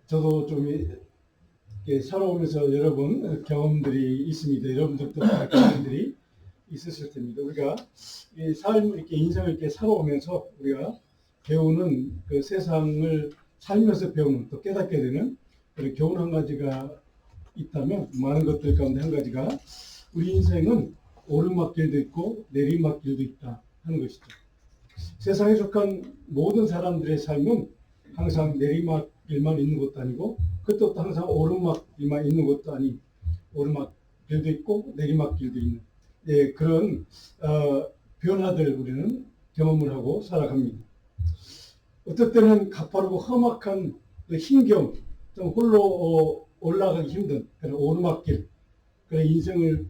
저도 좀 이렇게 살아오면서 여러 번 경험들이 있습니다. 여러분들도 경험들이 있으실 텐데 우리가 이 삶 이렇게 인생을 이렇게 살아오면서 우리가 배우는 그 세상을 살면서 배우는 또 깨닫게 되는 그런 교훈 한 가지가 있다면 많은 것들 가운데 한 가지가 우리 인생은 오르막길도 있고 내리막길도 있다 하는 것이죠. 세상에 속한 모든 사람들의 삶은 항상 내리막길만 있는 것도 아니고 그것도 항상 오르막길만 있는 것도 아닌 오르막길도 있고 내리막길도 있는 그런 변화들 우리는 경험을 하고 살아갑니다. 어떨 때는 가파르고 험악한 그 힘겨움, 좀 홀로 올라가기 힘든 그런 오르막길, 그런 인생을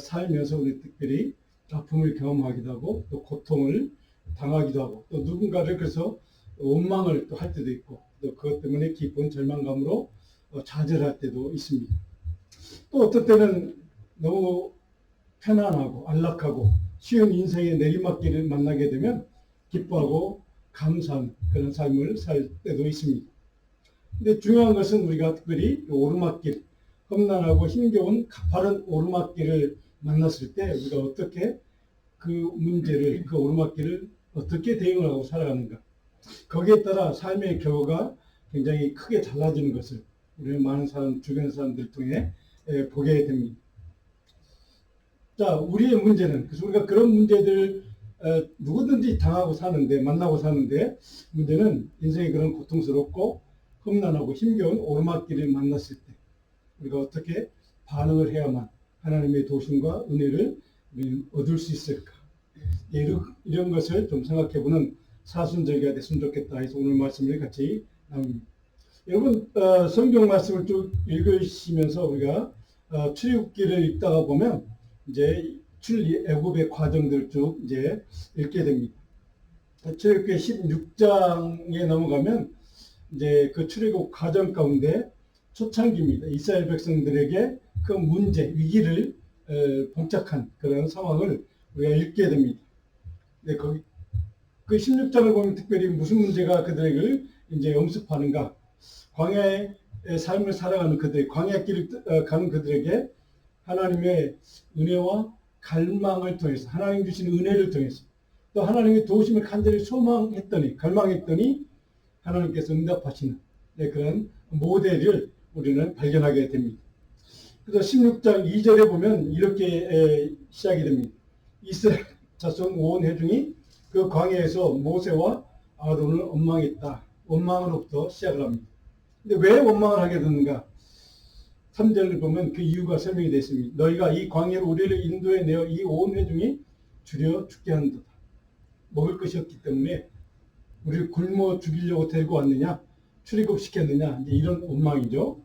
살면서 우리 특별히 아픔을 경험하기도 하고 또 고통을 당하기도 하고 또 누군가를 그래서 원망을 또 할 때도 있고 또 그것 때문에 깊은 절망감으로 좌절할 때도 있습니다. 또 어떨 때는 너무 편안하고 안락하고 쉬운 인생의 내리막길을 만나게 되면 기뻐하고 감사한 그런 삶을 살 때도 있습니다. 근데 중요한 것은 우리가 특별히 오르막길, 험난하고 힘겨운 가파른 오르막길을 만났을 때 우리가 어떻게 그 문제를, 그 오르막길을 어떻게 대응을 하고 살아가는가. 거기에 따라 삶의 결과가 굉장히 크게 달라지는 것을 우리는 많은 사람, 주변 사람들 통해 보게 됩니다. 자, 우리의 문제는, 그래서 우리가 그런 문제들 누구든지 당하고 사는데, 만나고 사는데, 문제는 인생이 그런 고통스럽고 험난하고 힘겨운 오르막길을 만났을 때 우리가 어떻게 반응을 해야만 하나님의 도심과 은혜를 얻을 수 있을까? 이런 것을 좀 생각해보는 사순절기가 됐으면 좋겠다 해서 오늘 말씀을 같이 나눕니다. 여러분 성경 말씀을 쭉 읽으시면서 우리가 출애굽기를 읽다가 보면 이제 애굽의 과정들을 쭉 이제 읽게 됩니다. 출애굽기 16장에 넘어가면 이제 그 출애굽 과정 가운데 초창기입니다. 이스라엘 백성들에게 그 문제, 위기를 봉착한 그런 상황을 우리가 읽게 됩니다. 네, 거기 그 16장을 보면 특별히 무슨 문제가 그들에게 이제 엄습하는가? 광야의 삶을 살아가는 그들, 광야 길을 가는 그들에게 하나님의 은혜와 갈망을 통해서, 하나님 주신 은혜를 통해서, 또 하나님의 도우심을 간절히 소망했더니, 갈망했더니 하나님께서 응답하시는 그런 모델을 우리는 발견하게 됩니다. 그래서 16장 2절에 보면 이렇게 시작이 됩니다. 이스라엘 자손 온 회중이 그 광야에서 모세와 아론을 원망했다. 원망으로부터 시작을 합니다. 근데 왜 원망을 하게 됐는가? 3절을 보면 그 이유가 설명이 되어 있습니다. 너희가 이 광야로 우리를 인도해 내어 이 온 회중이 줄여 죽게 한도다. 먹을 것이 없기 때문에 우리를 굶어 죽이려고 데리고 왔느냐? 출애굽시켰느냐? 이제 이런 원망이죠.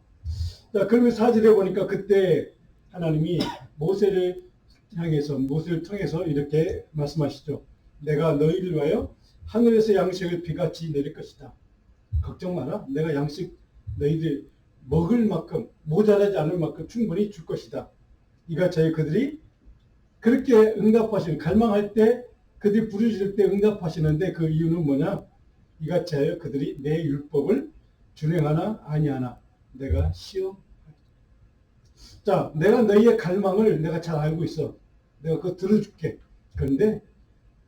자, 그러면 4절에 보니까 그때 하나님이 모세를 향해서, 모세를 통해서 이렇게 말씀하시죠. 내가 너희를 위하여 하늘에서 양식을 비같이 내릴 것이다. 걱정 마라. 내가 양식 너희들 먹을 만큼, 모자라지 않을 만큼 충분히 줄 것이다. 이같이 그들이 그렇게 응답하시는, 갈망할 때, 그들이 부르실 때 응답하시는데 그 이유는 뭐냐? 이같이 하여 그들이 내 율법을 준행하나 아니하나 내가 시험하리라. 자, 내가 너희의 갈망을 내가 잘 알고 있어. 내가 그거 들어줄게. 그런데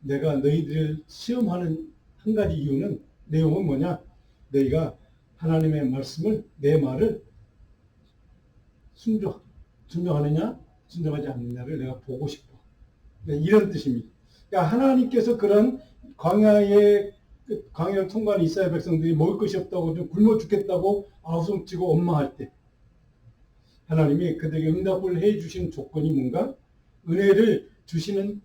내가 너희들을 시험하는 한 가지 이유는, 내용은 뭐냐? 너희가 하나님의 말씀을, 내 말을 순종하느냐, 순종하지 않느냐를 내가 보고 싶어. 이런 뜻입니다. 그러니까 하나님께서 그런 광야를 통과한 이스라엘 백성들이 먹을 것이 없다고 좀 굶어 죽겠다고 아우성치고 원망할 때 하나님이 그들에게 응답을 해 주시는 조건이 뭔가? 은혜를 주시는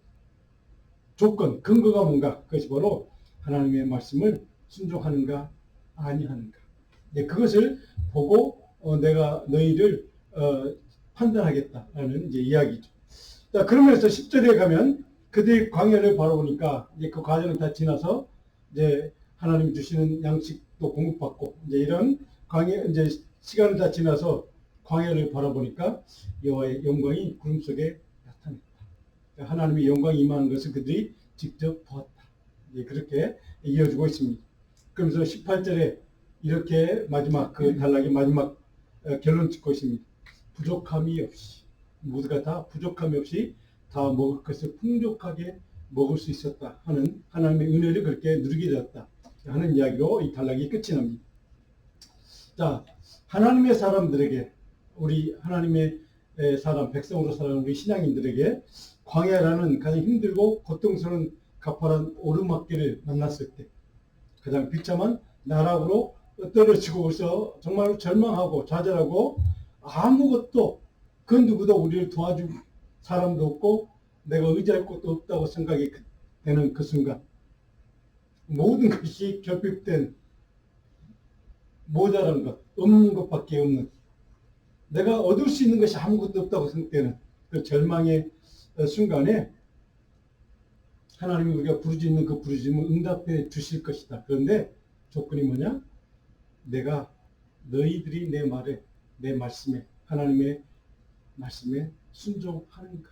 조건, 근거가 뭔가? 그것이 바로 하나님의 말씀을 순종하는가 아니하는가. 그것을 보고 내가 너희를 판단하겠다라는 이제 이야기죠. 자, 그러면서 10절에 가면 그들이 광야를 바라보니까 이제 그 과정을 다 지나서 이제 하나님 주시는 양식도 공급받고 이제 이런 광야 이제 시간을 다 지나서 광야를 바라보니까 여호와의 영광이 구름 속에 나타났다. 그러니까 하나님의 영광이 임하는 것을 그들이 직접 보았다. 이제 그렇게 이어지고 있습니다. 그러면서 18절에 이렇게 마지막 그 단락의 마지막 결론 짓고 있습니다. 부족함이 없이 모두가 다 부족함이 없이 다 먹을 것을 풍족하게 먹을 수 있었다 하는 하나님의 은혜를 그렇게 누리게 되었다 하는 이야기로 이 단락이 끝이 납니다. 자, 하나님의 사람들에게 우리 하나님의 사람 백성으로 살아가는 우리 신앙인들에게 광야라는 가장 힘들고 고통스러운 가파른 오르막길을 만났을 때 가장 비참한 나락으로 떨어지고서 정말 절망하고 좌절하고 아무것도 그 누구도 우리를 도와줄 사람도 없고 내가 의지할 곳도 없다고 생각이 되는 그 순간 모든 것이 결핍된 모자란 것, 없는 것밖에 없는 내가 얻을 수 있는 것이 아무것도 없다고 생각되는 그 절망의 순간에 하나님이 우리가 부르짖는 그 부르짖음을 응답해 주실 것이다. 그런데 조건이 뭐냐? 내가 너희들이 내 말에 내 말씀에 하나님의 말씀에 순종하는가?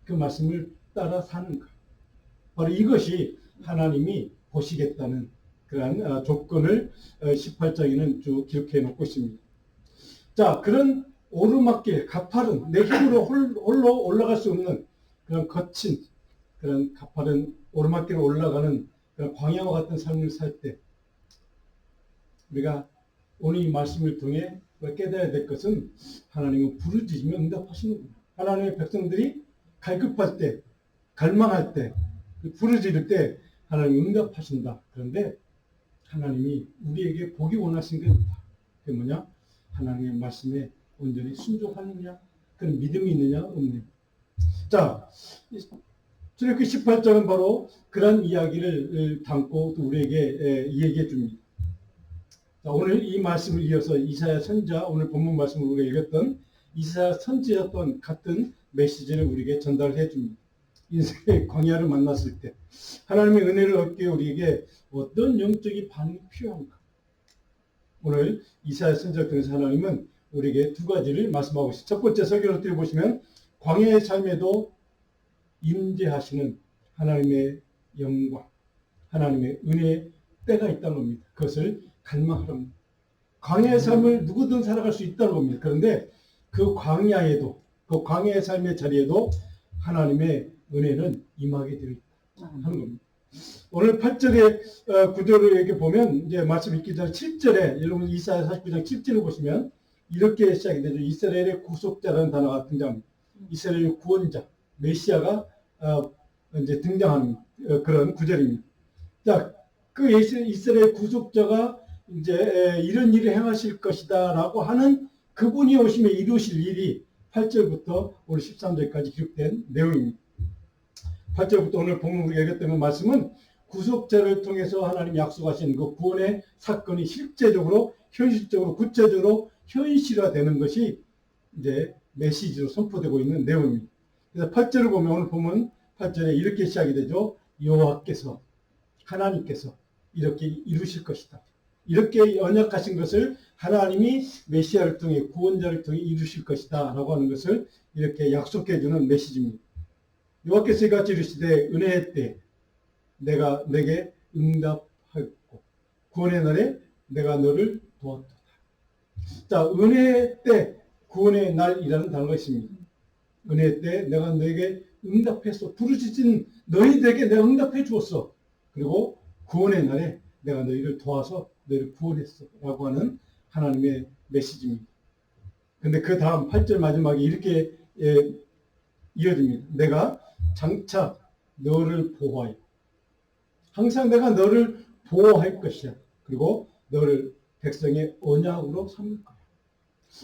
그 말씀을 따라 사는가? 바로 이것이 하나님이 보시겠다는 그러한 조건을 18장에는 쭉 기록해 놓고 있습니다. 자, 그런 오르막길, 가파른 내 힘으로 홀로 올라갈 수 없는 그런 거친 그런 가파른 오르막길을 올라가는 그런 광야와 같은 삶을 살 때 우리가 오늘 이 말씀을 통해 깨달아야 될 것은 하나님은 부르짖으면 응답하시는구나. 하나님의 백성들이 갈급할 때, 갈망할 때, 부르짖을 때 하나님이 응답하신다. 그런데 하나님이 우리에게 보기 원하신 게 있다. 그게 뭐냐? 하나님의 말씀에 온전히 순종하느냐, 그런 믿음이 있느냐, 없느냐. 자, 출애굽기 18장은 바로 그런 이야기를 담고 또 우리에게 이야기해 줍니다. 자, 오늘 이 말씀을 이어서 이사야 선지자, 오늘 본문 말씀을 우리가 읽었던 이사야 선지자 또한 같은 메시지를 우리에게 전달해 줍니다. 인생의 광야를 만났을 때 하나님의 은혜를 얻기 위해 우리에게 어떤 영적인 반응이 필요한가? 오늘 이사야 선지자 통해서 하나님은 우리에게 두 가지를 말씀하고 있습니다. 첫 번째 설교를 들어보시면 광야의 삶에도 임재하시는 하나님의 영광, 하나님의 은혜의 때가 있다는 겁니다. 그것을 갈망하랍니다. 광야의 삶을 누구든 살아갈 수 있다는 겁니다. 그런데 그 광야에도, 그 광야의 삶의 자리에도 하나님의 은혜는 임하게 되어 있다 하는 겁니다. 오늘 8절의 구절을 이렇게 보면 이제 말씀 읽기 전에 7절에 여러분 이사야 49장 7절을 보시면 이렇게 시작이 되죠. 이스라엘의 구속자라는 단어가 등장합니다. 이스라엘의 구원자, 메시아가 이제 등장하는 그런 구절입니다. 자, 그 이스라엘 구속자가 이제 이런 일을 행하실 것이다라고 하는 그분이 오시면 이루실 일이 8절부터 오늘 13절까지 기록된 내용입니다. 8절부터 오늘 본문 우리가 읽었던 말씀은 구속자를 통해서 하나님 약속하신 그 구원의 사건이 실제적으로, 현실적으로, 구체적으로 현실화되는 것이 이제 메시지로 선포되고 있는 내용입니다. 그래서 8절을 보면 오늘 보면 8절에 이렇게 시작이 되죠. 여호와께서, 하나님께서 이렇게 이루실 것이다. 이렇게 언약하신 것을 하나님이 메시아를 통해 구원자를 통해 이루실 것이다 라고 하는 것을 이렇게 약속해 주는 메시지입니다. 여호와께서 이같이 이르시되 은혜의 때 내가 내게 응답하였고 구원의 날에 내가 너를 도왔도다. 자, 은혜의 때 구원의 날이라는 단어가 있습니다. 은혜의 때 내가 너에게 응답했어. 부르짖은 너희들에게 내가 응답해 주었어. 그리고 구원의 날에 내가 너희를 도와서 너희를 구원했어 라고 하는 하나님의 메시지입니다. 근데 그 다음 8절 마지막에 이렇게 이어집니다. 내가 장차 너를 보호하여 항상 내가 너를 보호할 것이야. 그리고 너를 백성의 언약으로 삼을 거야.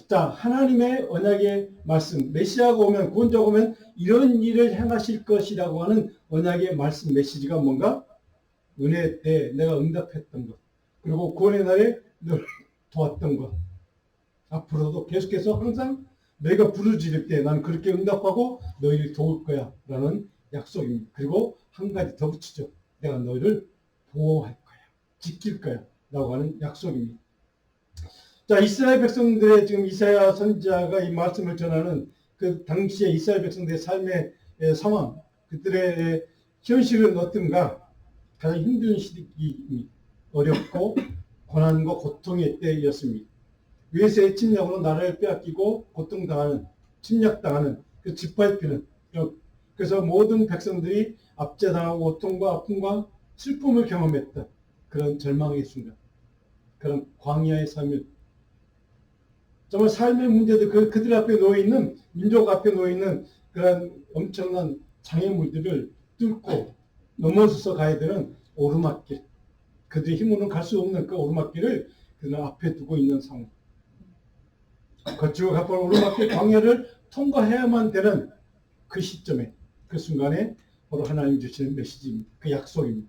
자, 하나님의 언약의 말씀, 메시아가 오면, 구원자가 오면 이런 일을 행하실 것이라고 하는 언약의 말씀 메시지가 뭔가? 은혜 때 내가 응답했던 것, 그리고 구원의 날에 너를 도왔던 것, 앞으로도 계속해서 항상 너희가 부르짖을 때 나는 그렇게 응답하고 너희를 도울 거야 라는 약속입니다. 그리고 한 가지 더 붙이죠. 내가 너희를 보호할 거야, 지킬 거야 라고 하는 약속입니다. 자, 이스라엘 백성들의 지금 이사야 선지자가 이 말씀을 전하는 그 당시의 이스라엘 백성들의 삶의 상황, 그들의 현실은 어떤가? 가장 힘든 시기입니다. 어렵고 고난과 고통의 때였습니다. 외세의 침략으로 나라를 빼앗기고 고통당하는, 침략당하는 그 짓밟히는, 그래서 모든 백성들이 압제당하고 고통과 아픔과 슬픔을 경험했던 그런 절망의 순간, 그런 광야의 삶을, 정말 삶의 문제들, 그들 앞에 놓여있는, 민족 앞에 놓여있는 그런 엄청난 장애물들을 뚫고 넘어서서 가야 되는 오르막길, 그들의 힘으로는 갈 수 없는 그 오르막길을 그들 앞에 두고 있는 상황. 거칠고 가파른 오르막길 광야를 통과해야만 되는 그 시점에, 그 순간에 바로 하나님 주시는 메시지입니다. 그 약속입니다.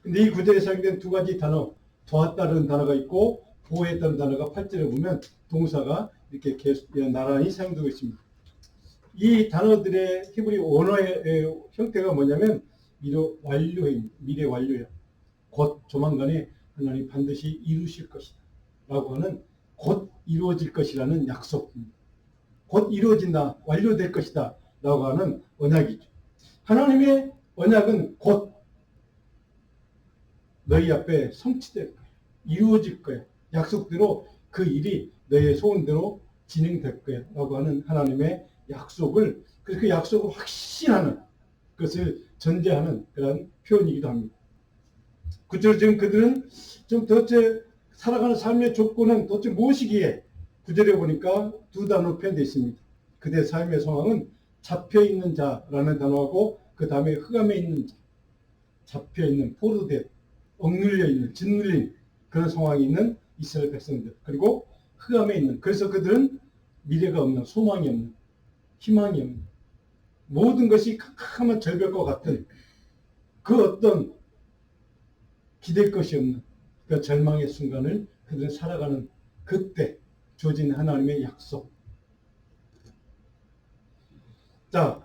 근데 이 구절에 사용된 두 가지 단어, 도왔다는 단어가 있고 보호했다는 단어가 8절에 보면 동사가 이렇게 계속 나란히 사용되고 있습니다. 이 단어들의 히브리 원어의 형태가 뭐냐면 미래 완료야. 곧 조만간에 하나님 반드시 이루실 것이다 라고 하는, 곧 이루어질 것이라는 약속입니다. 곧 이루어진다, 완료될 것이다 라고 하는 언약이죠. 하나님의 언약은 곧 너희 앞에 성취될 거야, 이루어질 거야, 약속대로 그 일이 너희의 소원대로 진행될 거야 라고 하는 하나님의 약속을, 그 약속을 확신하는 것을 전제하는 그런 표현이기도 합니다. 구절 지금 그들은 좀 도대체 살아가는 삶의 조건은 도대체 무엇이기에, 구절에 보니까 두 단어로 표현되어 있습니다. 그들의 삶의 상황은 잡혀있는 자라는 단어하고 그 다음에 흑암에 있는 자, 잡혀있는, 포로된, 억눌려있는, 짓눌린 그런 상황이 있는 이스라엘 백성들, 그리고 흑암에 있는, 그래서 그들은 미래가 없는, 소망이 없는, 희망이 없는, 모든 것이 캄캄한 절벽과 같은 그 어떤 기댈 것이 없는 그 절망의 순간을 그들은 살아가는 그때 주어진 하나님의 약속. 자,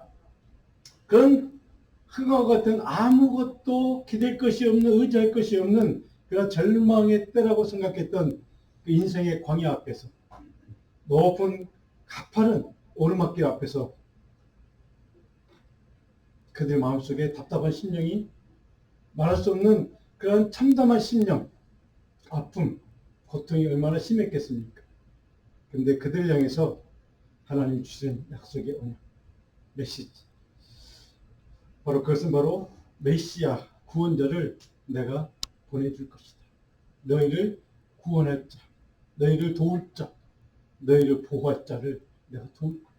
그런 흑암과 같은 아무것도 기댈 것이 없는, 의지할 것이 없는 그런 절망의 때라고 생각했던 그 인생의 광야 앞에서, 높은 가파른 오르막길 앞에서 그들 마음속에 답답한 심령이, 말할 수 없는 그런 참담한 심령, 아픔, 고통이 얼마나 심했겠습니까? 그런데 그들 향해서 하나님 주시는 약속의 언약, 메시지, 바로 그것은 바로 메시아, 구원자를 내가 보내줄 것이다. 너희를 구원할 자, 너희를 도울 자, 너희를 보호할 자를 내가 도울 거야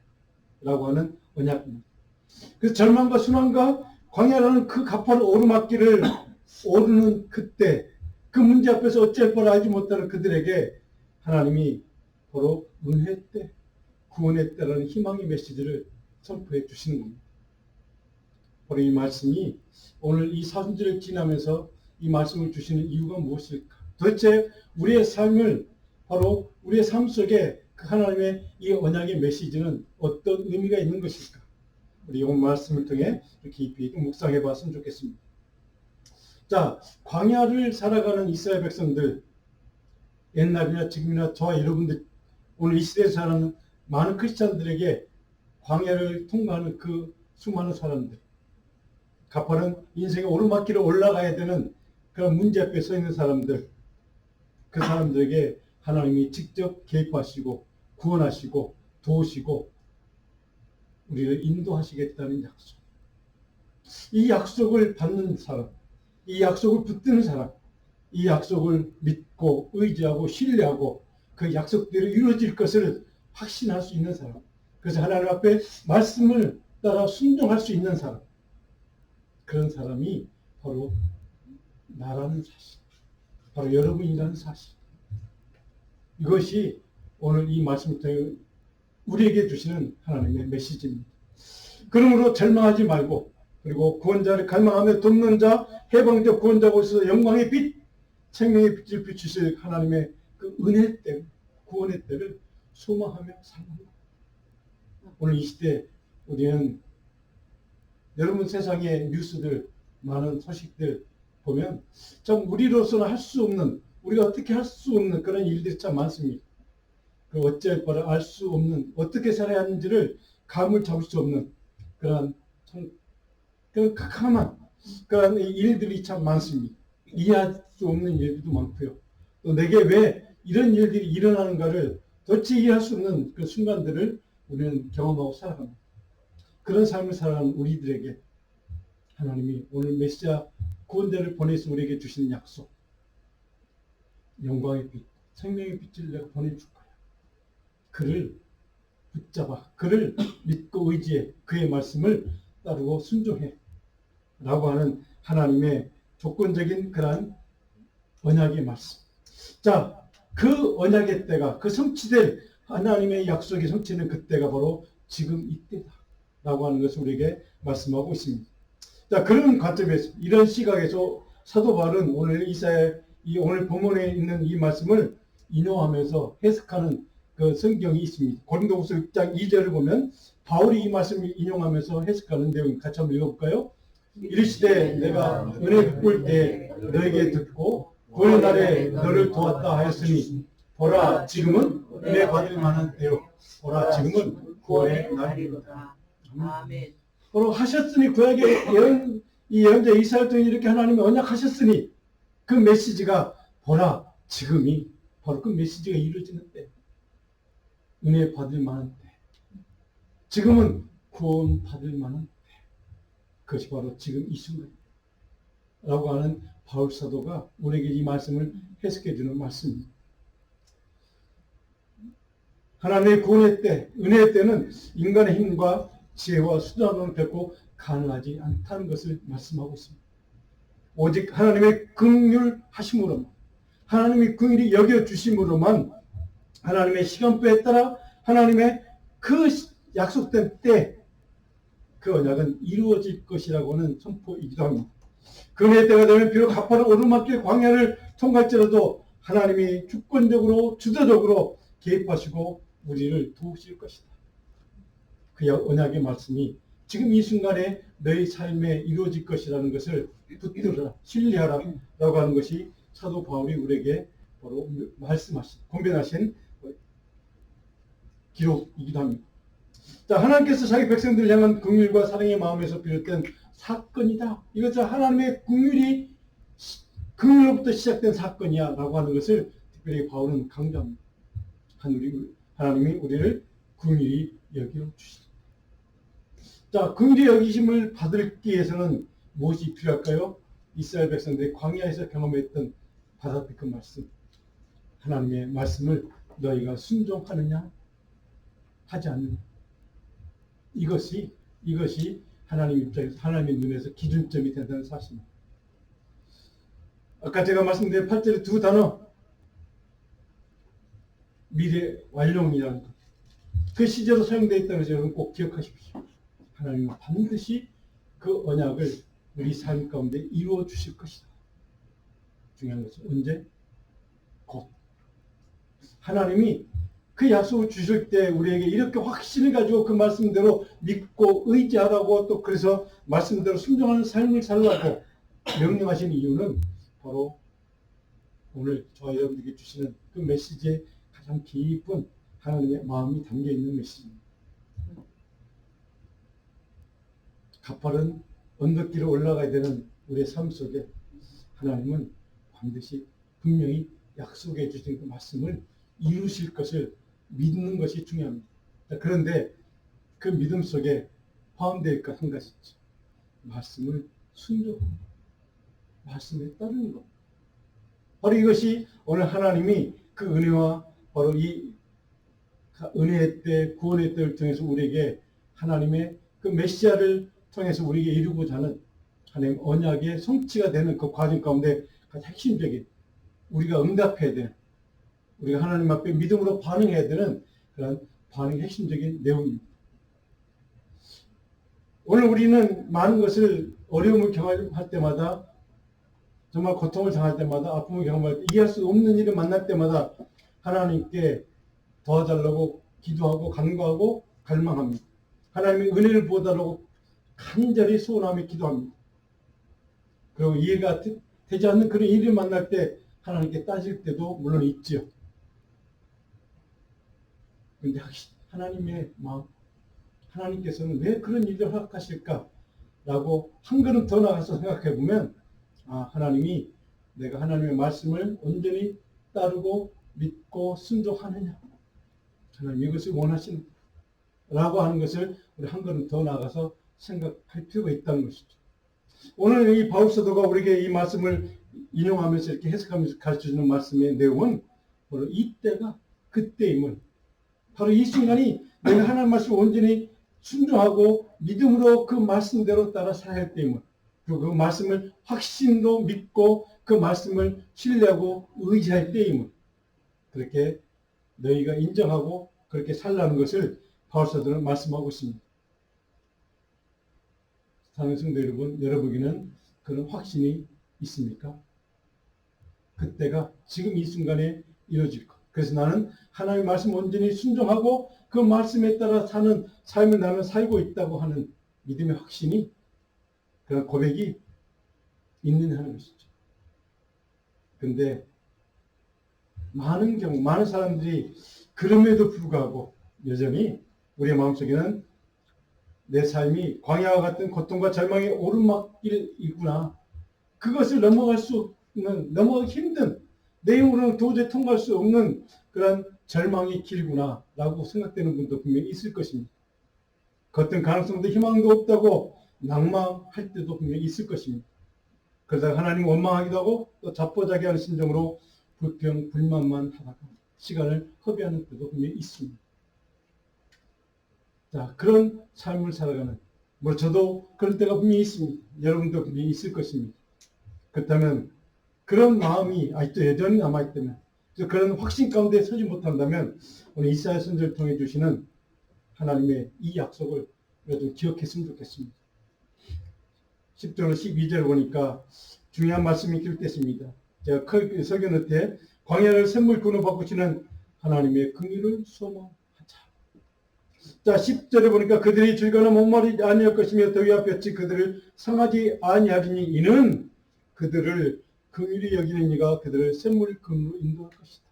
라고 하는 언약입니다. 그래서 절망과 순환과 광야라는 그 가파른 오르막길을 오르는 그때, 그 문제 앞에서 어찌할 바를 알지 못하는 그들에게 하나님이 바로 은혜 때, 구원의 때라는 희망의 메시지를 선포해 주시는 겁니다. 바로 이 말씀이 오늘 이 사순절을 지나면서 이 말씀을 주시는 이유가 무엇일까? 도대체 우리의 삶을, 바로 우리의 삶 속에 그 하나님의 이 언약의 메시지는 어떤 의미가 있는 것일까? 우리 이 말씀을 통해 깊이 묵상해 봤으면 좋겠습니다. 자, 광야를 살아가는 이스라엘 백성들, 옛날이나 지금이나 저와 여러분들, 오늘 이 시대에 사는 많은 크리스찬들에게 광야를 통과하는 그 수많은 사람들, 가파른 인생의 오르막길을 올라가야 되는 그런 문제 앞에 서 있는 사람들, 그 사람들에게 하나님이 직접 개입하시고 구원하시고 도우시고 우리를 인도하시겠다는 약속. 이 약속을 받는 사람, 이 약속을 붙드는 사람, 이 약속을 믿고 의지하고 신뢰하고 그 약속대로 이루어질 것을 확신할 수 있는 사람, 그래서 하나님 앞에 말씀을 따라 순종할 수 있는 사람, 그런 사람이 바로 나라는 사실, 바로 여러분이라는 사실. 이것이 오늘 이 말씀을 통해 우리에게 주시는 하나님의 메시지입니다. 그러므로 절망하지 말고, 그리고 구원자를 갈망하며 돕는 자, 해방적 구원자가 오셔서 영광의 빛, 생명의 빛을 비추실 하나님의 그 은혜 때, 구원의 때를 소망하며 살아간다. 오늘 이 시대 우리는 여러분 세상의 뉴스들, 많은 소식들 보면 참 우리로서는 할 수 없는, 우리가 어떻게 할 수 없는 그런 일들이 참 많습니다. 그 어찌할 바를 알 수 없는, 어떻게 살아야 하는지를 감을 잡을 수 없는 그런 참 그 캄캄한 그런 일들이 참 많습니다. 이해할 수 없는 일들도 많고요. 또 내게 왜 이런 일들이 일어나는가를 도대체 이해할 수 없는 그 순간들을 우리는 경험하고 살아갑니다. 그런 삶을 살아가는 우리들에게 하나님이 오늘 메시아 구원자를 보내서 우리에게 주시는 약속, 영광의 빛, 생명의 빛을 내가 보내줄 거야. 그를 붙잡아, 그를 믿고 의지해, 그의 말씀을 따르고 순종해 라고 하는 하나님의 조건적인 그러한 언약의 말씀. 자, 그 언약의 때가, 그 성취될 하나님의 약속이 성취는 그때가 바로 지금 이때다 라고 하는 것을 우리에게 말씀하고 있습니다. 자, 그런 관점에서, 이런 시각에서 사도 바울은 오늘 이 오늘 본문에 있는 이 말씀을 인용하면서 해석하는 그 성경이 있습니다. 고린도후서 6장 2절을 보면 바울이 이 말씀을 인용하면서 해석하는 내용 같이 한번 읽어볼까요? 이르시되 내가 은혜 베풀 때 너에게 듣고 구원의 날에 너를 도왔다 하였으니 보라 지금은 은혜 받을 만한 때요. 보라 지금은 구원의 날이로다. 아멘. 바로 하셨으니 구약의 이 예언자 이사야 통해 이렇게 하나님이 언약하셨으니 그 메시지가 보라 지금이 바로 그 메시지가 이루어지는 때, 은혜 받을 만한 때, 지금은 구원 받을 만한 때, 그것이 바로 지금 이 순간이다 라고 하는 바울 사도가 우리에게 이 말씀을 해석해 주는 말씀입니다. 하나님의 구원의 때, 은혜의 때는 인간의 힘과 지혜와 수단으로는 결코 가능하지 않다는 것을 말씀하고 있습니다. 오직 하나님의 긍휼하심으로만, 하나님의 긍휼히 여겨주심으로만 하나님의 시간표에 따라 하나님의 그 약속된 때 그 언약은 이루어질 것이라고는 선포이기도 합니다. 그 은혜의 때가 되면 비록 가파른 오르막길 광야를 통과할지라도 하나님이 주권적으로 주도적으로 개입하시고 우리를 도우실 것이다. 그 언약의 말씀이 지금 이 순간에 너희 삶에 이루어질 것이라는 것을 붙들어라, 신뢰하라 라고 하는 것이 사도 바울이 우리에게 바로 공변하신 기록이기도 합니다. 자, 하나님께서 자기 백성들을 향한 긍휼과 사랑의 마음에서 비롯된 사건이다. 이것은 하나님의 긍휼로부터 시작된 사건이야 라고 하는 것을 특별히 바울은 강조합니다. 하나님이 우리를 긍휼히 여겨주시다. 자, 긍휼히 여기심을 받기 위해서는 무엇이 필요할까요? 이스라엘 백성들이 광야에서 경험했던 받았던 그 말씀, 하나님의 말씀을 너희가 순종하느냐 하지 않느냐, 이것이 하나님 입장에서 하나님의 눈에서 기준점이 된다는 사실입니다. 아까 제가 말씀드린 8절의 두 단어, 미래 완료이라는 것, 그 시제로 사용되어 있다는 것을 여러분 꼭 기억하십시오. 하나님은 반드시 그 언약을 우리 삶 가운데 이루어 주실 것이다. 중요한 것은 언제? 곧. 하나님이 그 약속을 주실 때 우리에게 이렇게 확신을 가지고 그 말씀대로 믿고 의지하라고, 또 그래서 말씀대로 순종하는 삶을 살라고 명령하신 이유는 바로 오늘 저와 여러분들에게 주시는 그 메시지의 가장 깊은 하나님의 마음이 담겨 있는 메시지입니다. 가파른 언덕길을 올라가야 되는 우리의 삶 속에 하나님은 반드시 분명히 약속해 주신 그 말씀을 이루실 것을 믿는 것이 중요합니다. 그런데 그 믿음 속에 포함되어 있고 한 가지 있죠. 말씀을 순종하는 것, 말씀에 따르는 것. 바로 이것이 오늘 하나님이 그 은혜와 바로 이 은혜의 때, 구원의 때를 통해서 우리에게 하나님의 그 메시아를 통해서 우리에게 이루고자 하는 하나님 언약의 성취가 되는 그 과정 가운데 가장 핵심적인, 우리가 응답해야 되는, 우리가 하나님 앞에 믿음으로 반응해야 되는 그런 반응의 핵심적인 내용입니다. 오늘 우리는 많은 것을, 어려움을 경험할 때마다, 정말 고통을 당할 때마다, 아픔을 경험할 때, 이해할 수 없는 일을 만날 때마다 하나님께 도와달라고 기도하고 간구하고 갈망합니다. 하나님의 은혜를 보달라고 간절히 소원하며 기도합니다. 그리고 이해가 되지 않는 그런 일을 만날 때 하나님께 따질 때도 물론 있죠. 그런데 하나님의 마음, 하나님께서는 왜 그런 일을 허락하실까? 라고 한 걸음 더 나가서 생각해 보면, 하나님이 내가 하나님의 말씀을 온전히 따르고 믿고 순종하느냐. 하나님 이것을 원하시는 라고 하는 것을 우리 한 걸음 더 나아가서 생각할 필요가 있다는 것이죠. 오늘 이 바울 사도가 우리에게 이 말씀을 인용하면서 이렇게 해석하면서 가르쳐주는 말씀의 내용은 바로 이때가 그때임을, 바로 이 순간이 내가 하나님 말씀을 온전히 순종하고 믿음으로 그 말씀대로 따라 살아야 때임을, 그리고 그 말씀을 확신으로 믿고 그 말씀을 신뢰하고 의지할 때임을, 그렇게 너희가 인정하고 그렇게 살라는 것을 바울 사도는 말씀하고 있습니다. 사랑하는 성도 여러분, 여러분에게는 그런 확신이 있습니까? 그때가 지금 이 순간에 이루어질 것. 그래서 나는 하나님의 말씀 온전히 순종하고 그 말씀에 따라 사는 삶을 나는 살고 있다고 하는 믿음의 확신이, 그런 고백이 있느냐 하는 것이죠. 그런데 많은 경우, 많은 사람들이 그럼에도 불구하고 여전히 우리의 마음속에는 내 삶이 광야와 같은 고통과 절망의 오르막길이구나, 그것을 넘어갈 수 없는, 넘어가기 힘든, 내 힘으로는 도저히 통과할 수 없는 그런 절망의 길이구나 라고 생각되는 분도 분명히 있을 것입니다. 그 어떤 가능성도 희망도 없다고 낭망할 때도 분명히 있을 것입니다. 그러다가 하나님 원망하기도 하고 또 자포자기하는 심정으로 불평, 불만만 하다가 시간을 허비하는 때도 분명히 있습니다. 자, 그런 삶을 살아가는, 뭐 저도 그런 때가 분명히 있습니다. 여러분도 분명히 있을 것입니다. 그렇다면 그런 마음이 아직도 여전히 남아있다면, 그런 확신 가운데 서지 못한다면 오늘 이사야 선지자를 통해 주시는 하나님의 이 약속을 우리가 좀 기억했으면 좋겠습니다. 10절 12절 보니까 중요한 말씀이 기록됐습니다. 제가 설교 노트에 광야를 샘물 근원 바꾸시는 하나님의 긍휼을 소망하자. 자, 10절에 보니까 그들이 즐거나 목마르지 아니할 것이며 더위와 볕이 그들을 상하지 아니하리니 이는 그들을 긍휼히 여기는 이가 그들을 샘물 근원으로 인도할 것이다.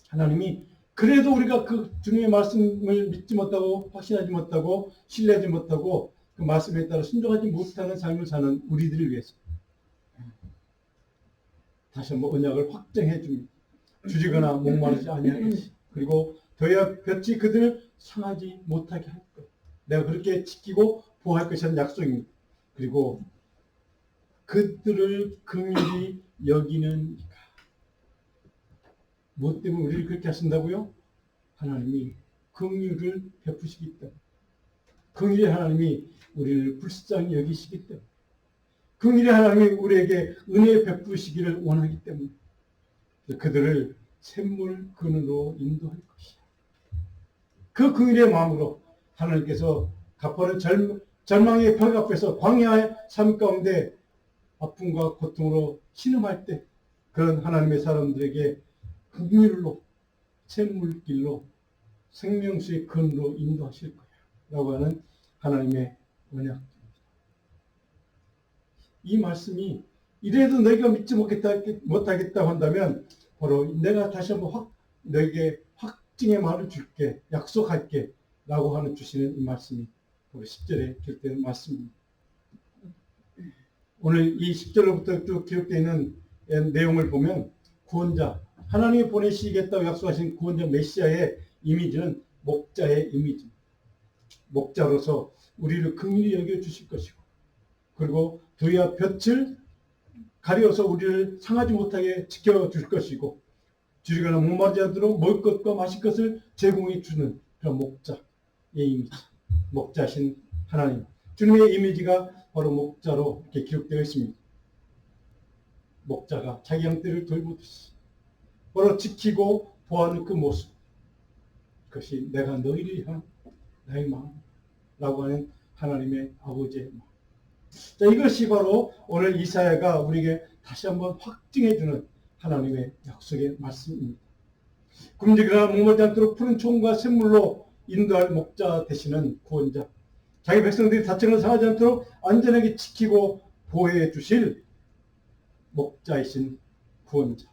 하나님이 그래도 우리가 그 주님의 말씀을 믿지 못하고 확신하지 못하고 신뢰하지 못하고 그 말씀에 따라 순종하지 못하는 삶을 사는 우리들을 위해서 다시 한번 언약을 확정해 줍니다. 주지거나 목마르지 아니할 것이, 그리고 더위와 볕이 그들을 상하지 못하게 할 것, 내가 그렇게 지키고 보호할 것이라는 약속입니다. 그리고 그들을 긍휼히 여기는 이가, 무엇 때문에 우리를 그렇게 하신다고요? 하나님이 긍휼을 베푸시기 때문에, 긍휼히 하나님이 우리를 불쌍히 여기시기 때문에, 긍휼히 하나님이 우리에게 은혜 베푸시기를 원하기 때문에 그들을 샘물 근원으로 인도할 것이야. 그 긍휼의 마음으로 하나님께서 갚아는 절망의 벽 앞에서 광야의 삶 가운데 아픔과 고통으로 신음할 때 그런 하나님의 사람들에게 긍휼로 샘물길로 생명수의 근원으로 인도하실 거야 라고 하는 하나님의 언약입니다. 이 말씀이 이래도 너희가 믿지 못하겠다고 한다면 바로 내가 다시 한번 너에게 확증의 말을 줄게, 약속할게 라고 하는 주시는 이 말씀이 바로 10절에 기록되는 말씀입니다. 오늘 이 10절로부터 쭉 기록되어 있는 내용을 보면 구원자, 하나님이 보내시겠다고 약속하신 구원자 메시아의 이미지는 목자의 이미지입니다. 목자로서 우리를 긍휼히 여겨주실 것이고, 그리고 더위와 볕을 가려서 우리를 상하지 못하게 지켜줄 것이고, 줄이거나 목마르지 않도록 먹을 것과 마실 것을 제공해 주는 그런 목자의 이미지, 목자신 하나님, 주님의 이미지가 바로 목자로 이렇게 기록되어 있습니다. 목자가 자기 양떼를 돌보듯이 바로 지키고 보호하는 그 모습, 그것이 내가 너희를 향한 나의 마음이라고 하는 하나님의 아버지의 마음. 자, 이것이 바로 오늘 이사야가 우리에게 다시 한번 확증해주는 하나님의 약속의 말씀입니다. 굶주리거나 목마르지 않도록 푸른 총과 샘물로 인도할 목자 되시는 구원자, 자기 백성들이 다치거나 상하지 않도록 안전하게 지키고 보호해 주실 목자이신 구원자.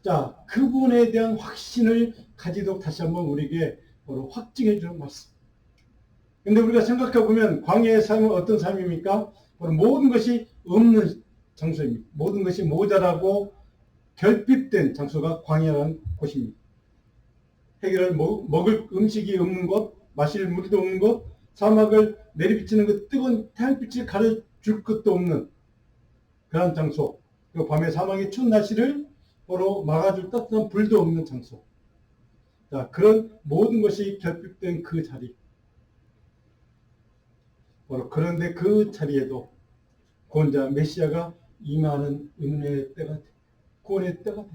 자, 그분에 대한 확신을 가지도록 다시 한번 우리에게 바로 확증해 주는 말씀. 근데 우리가 생각해 보면 광야의 삶은 어떤 삶입니까? 바로 모든 것이 없는 장소입니다. 모든 것이 모자라고 결핍된 장소가 광야라는 곳입니다. 해결할 먹을 음식이 없는 곳, 마실 물도 없는 곳, 사막을 내리비치는 그 뜨거운 태양빛을 가려줄 것도 없는 그런 장소, 그리고 밤에 사막의 추운 날씨를 서로 막아줄 따뜻한 불도 없는 장소. 자, 그런 모든 것이 결핍된 그 자리. 그런데 그 자리에도 구원자 메시아가 임하는 은혜의 때가 돼. 구원의 때가 돼.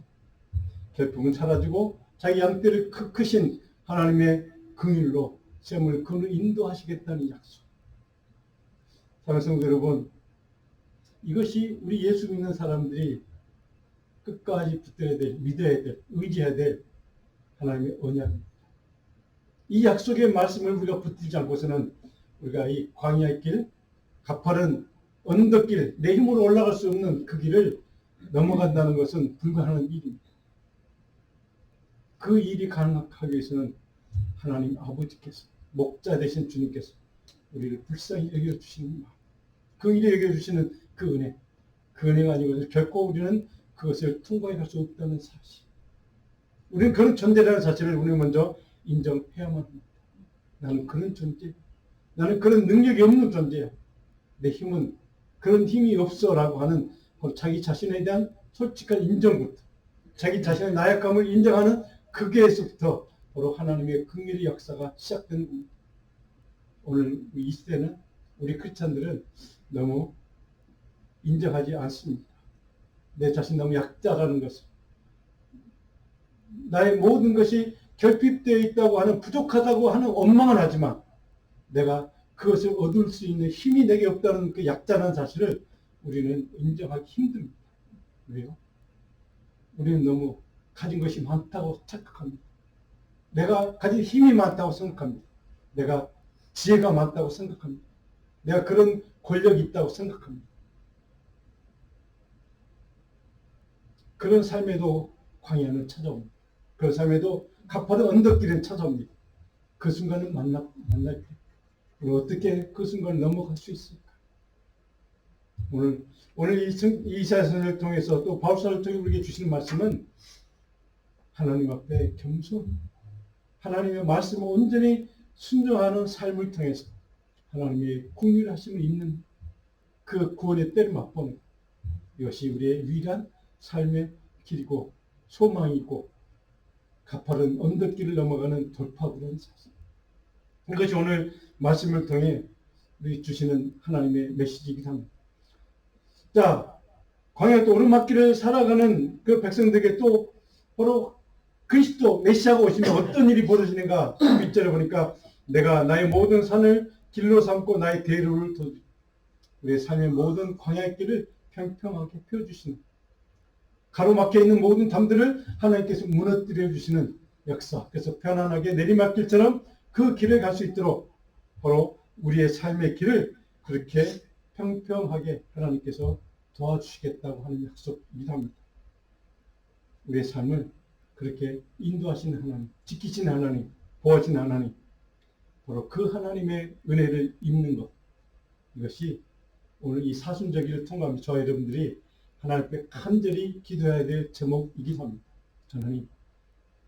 결핍은 사라지고 자기 양떼를 크신 하나님의 긍휼로 셈을 그로 인도하시겠다는 약속. 사랑하는 성도 여러분, 이것이 우리 예수 믿는 사람들이 끝까지 붙들어야 될, 믿어야 될, 의지해야 될 하나님의 언약입니다. 이 약속의 말씀을 우리가 붙들지 않고서는 우리가 이 광야의 길, 가파른 언덕길, 내 힘으로 올라갈 수 없는 그 길을 넘어간다는 것은 불가능한 일입니다. 그 일이 가능하기 위해서는 하나님 아버지께서, 목자 되신 주님께서 우리를 불쌍히 여겨주시는 마음, 그 일에 여겨주시는 그 은혜, 그 은혜가 아니고서 결코 우리는 그것을 통과해 갈 수 없다는 사실. 우리는 그런 존재라는 사실을 우리는 먼저 인정해야만 합니다. 나는 그런 존재, 나는 그런 능력이 없는 존재야. 내 힘은 그런 힘이 없어라고 하는 자기 자신에 대한 솔직한 인정부터, 자기 자신의 나약함을 인정하는 그게에서부터 바로 하나님의 긍휼의 역사가 시작된 겁니다. 오늘 이 시대는 우리 크리스찬들은 너무 인정하지 않습니다. 내 자신 너무 약자라는 것을, 나의 모든 것이 결핍되어 있다고 하는, 부족하다고 하는 원망은 하지만 내가 그것을 얻을 수 있는 힘이 내게 없다는 그 약자라는 사실을 우리는 인정하기 힘듭니다. 왜요? 우리는 너무 가진 것이 많다고 착각합니다. 내가 가진 힘이 많다고 생각합니다. 내가 지혜가 많다고 생각합니다. 내가 그런 권력이 있다고 생각합니다. 그런 삶에도 광야는 찾아옵니다. 그런 삶에도 가파른 언덕길은 찾아옵니다. 그 순간을 만날 때 우리는 어떻게 그 순간을 넘어갈 수 있을까? 오늘 이사야서를 통해서 또 바울서를 통해 우리에게 주시는 말씀은 하나님 앞에 겸손, 하나님의 말씀을 온전히 순종하는 삶을 통해서 하나님의 긍휼하심을 입는 그 구원의 때를 맛보는, 이것이 우리의 유일한 삶의 길이고 소망이고 가파른 언덕길을 넘어가는 돌파구라는 사실. 이것이 오늘 말씀을 통해 우리 주시는 하나님의 메시지이기도 합니다. 자, 광야 또 오르막길을 살아가는 그 백성들에게 또 바로 그리스도 메시아가 오시면 어떤 일이 벌어지는가. 1절에 보니까 내가 나의 모든 산을 길로 삼고 나의 대로를 둬 우리의 삶의 모든 광야의 길을 평평하게 펴주시는, 가로막혀 있는 모든 담들을 하나님께서 무너뜨려 주시는 역사. 그래서 편안하게 내리막길처럼 그 길을 갈 수 있도록 바로 우리의 삶의 길을 그렇게 평평하게 하나님께서 도와주시겠다고 하는 약속이기도 합니다. 우리의 삶을 그렇게 인도하시는 하나님, 지키시는 하나님, 보호하시는 하나님, 바로 그 하나님의 은혜를 입는 것, 이것이 오늘 이 사순절기를 통과하며 저와 여러분들이 하나님 앞에 간절히 기도해야 될 제목이기도 합니다. 하나님,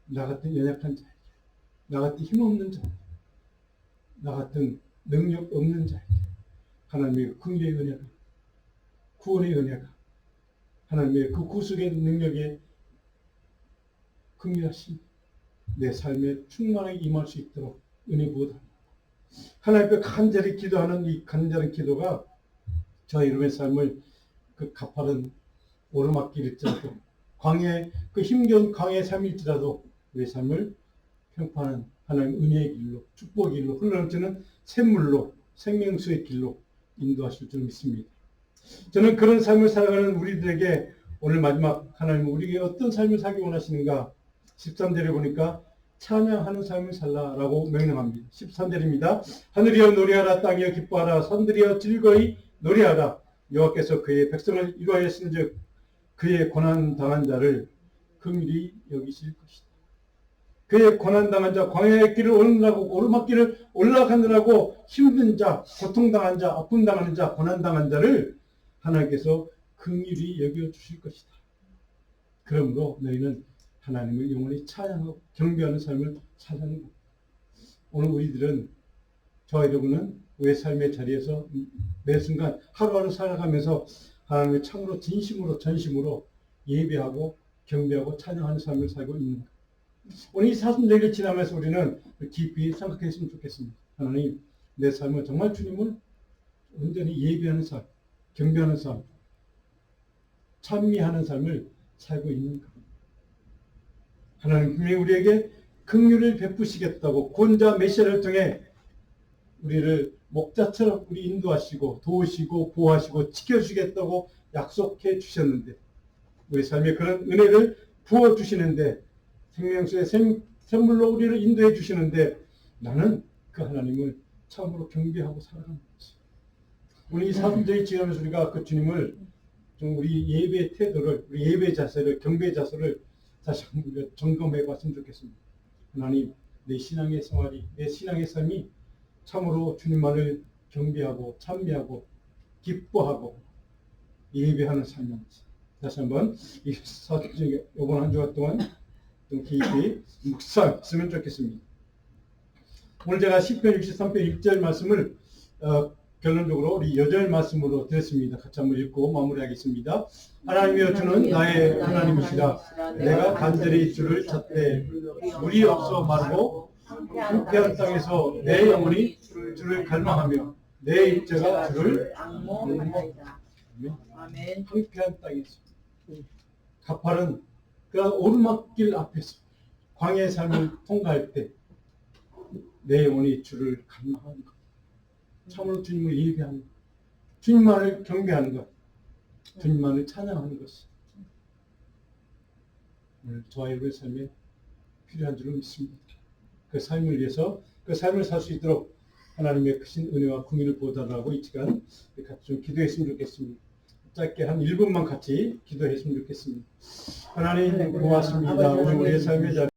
나 같은 연약한 자에게, 나 같은 힘없는 자에게, 나 같은 능력 없는 자에게 하나님의 긍휼의 은혜가, 구원의 은혜가, 하나님의 그 구속의 능력에 긍휼하심, 내 삶에 충만하게 임할 수 있도록 은혜 부어달라. 하나님 앞에 간절히 기도하는 이 간절한 기도가 저희 여러분의 삶을 그 가파른 오르막길일지라도, 광야의 그 힘겨운 광야의 삶일지라도 우리의 삶을 평판한 하나님 은혜의 길로, 축복의 길로, 흘러넘치는 샘물로, 생명수의 길로 인도하실 줄 믿습니다. 저는 그런 삶을 살아가는 우리들에게 오늘 마지막 하나님은 우리에게 어떤 삶을 살기 원하시는가. 13절에 보니까 찬양하는 삶을 살라라고 명령합니다. 13절입니다. 하늘이여 노래하라, 땅이여 기뻐하라, 산들이여 즐거이 노래하라. 여호와께서 그의 백성을 위로하였은즉 그의 고난당한 자를 긍휼히 여기실 것이다. 그의 고난당한 자, 광야의 길을 오르막길을 올라가느라고 힘든 자, 고통당한 자, 아픔당하는 자, 고난당한 자를 하나님께서 긍휼히 여겨 주실 것이다. 그러므로 너희는 하나님을 영원히 찬양하고 경배하는 삶을 살아가는 것. 오늘 우리들은 저와 여러분은 우리의 삶의 자리에서 매 순간 하루하루 살아가면서 하나님의 참으로 진심으로 전심으로 예배하고 경배하고 찬양하는 삶을 살고 있는 것. 오늘 이 사순절을 지나면서 우리는 깊이 생각했으면 좋겠습니다. 하나님, 내 삶은 정말 주님을 온전히 예배하는 삶, 경배하는 삶, 찬미하는 삶을 살고 있는가? 하나님 분명히 우리에게 긍휼을 베푸시겠다고 구원자 메시아를 통해 우리를 목자처럼 우리 인도하시고 도우시고 보호하시고 지켜주시겠다고 약속해 주셨는데 우리 삶에 그런 은혜를 부어주시는데 생명수의 샘물로 우리를 인도해 주시는데 나는 그 하나님을 처음으로 경배하고 살아가는 거지. 오늘 이 사순절이 지나면서 우리가 그 주님을 좀 우리 예배 태도를, 우리 예배 자세를, 경배 자세를 다시 한번 우리가 점검해 봤으면 좋겠습니다. 하나님, 내 신앙의 생활이, 내 신앙의 삶이 참으로 주님만을 경배하고 찬미하고 기뻐하고 예배하는 삶인지 다시 한번 이 사순절 이번 한 주간 동안 좀 깊이 묵상했으면 좋겠습니다. 오늘 제가 시편 63편 1절 말씀을 결론적으로 우리 여절 말씀으로 드렸습니다. 같이 한번 읽고 마무리하겠습니다. 하나님이여 주는 나의 하나님이시라. 내가 간절히 주를 찾되 물이 없어 마르고 황폐한 땅에서 내 영혼이 주를 갈망하며 내 입자가 주를 앙모하나이다. 아멘. 황폐한 땅에서 가팔은 그 오르막길 앞에서 광야의 삶을 통과할 때 내 영혼이 주를 갈망하는 것, 참으로 주님을 예배하는 것, 주님만을 경배하는 것, 주님만을 찬양하는 것이 오늘 저와 여러분의 삶에 필요한 줄로 믿습니다. 그 삶을 위해서 그 삶을 살 수 있도록 하나님의 크신 은혜와 긍휼을 보답하고 이 시간 같이 좀 기도했으면 좋겠습니다. 짧게 한 1분만 같이 기도했으면 좋겠습니다. 하나님 고맙습니다. 오늘 우리의 삶의 자리